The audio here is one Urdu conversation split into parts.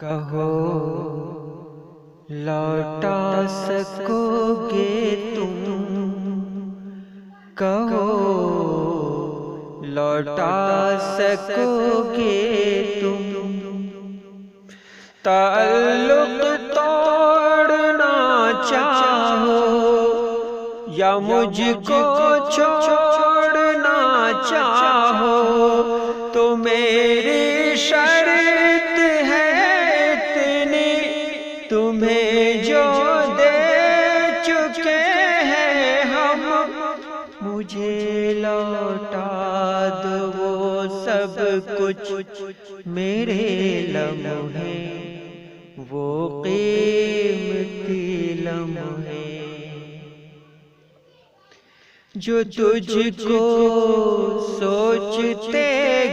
کہو لوٹا سکو گے تم، کہو لوٹا سکو گے تم، تعلق توڑنا چاہو یا مجھ کو چھوڑنا چاہو تو میری شرط ہے اتنی، تمہیں جو دے چکے ہیں ہم، مجھے لوٹا دو وہ سب کچھ میرے لمحے، وہ قیمتی لمحے جو تجھ کو سوچتے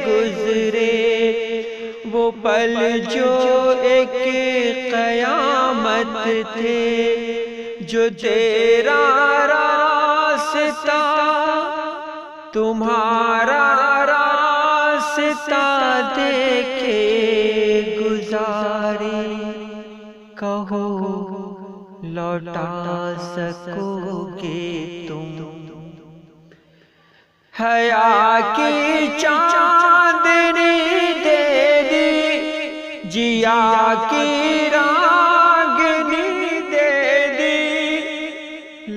گزرے، وہ پل جو ایک قیامت تھے، جو تیرا راستہ تمہارا راستہ دیکھے گزارے، کہو لوٹا سکو گے تم، حیا کی چاندنی دے دی، جیا کی راگنی دے دی،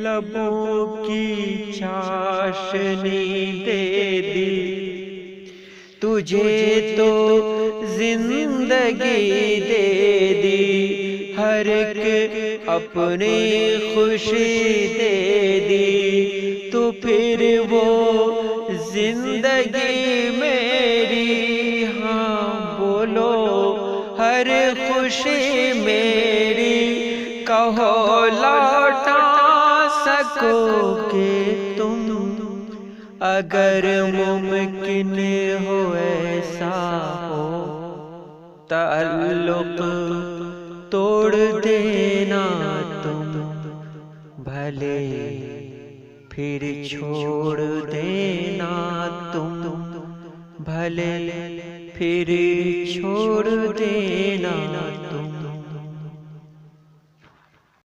لبوں کی چاشنی دے دی، تجھے تو زندگی دے دی، ہر ایک اپنی خوشی دے دی، تو پھر وہ زندگی میری، ہاں بولو ہر خوشی میری، کہو لوٹا سکو گے تم، اگر ممکن ہو ایسا ہو، تعلق توڑ دینا تم، بھلے پھر چھوڑ دینا تم، بھلے پھر چھوڑ دینا تم۔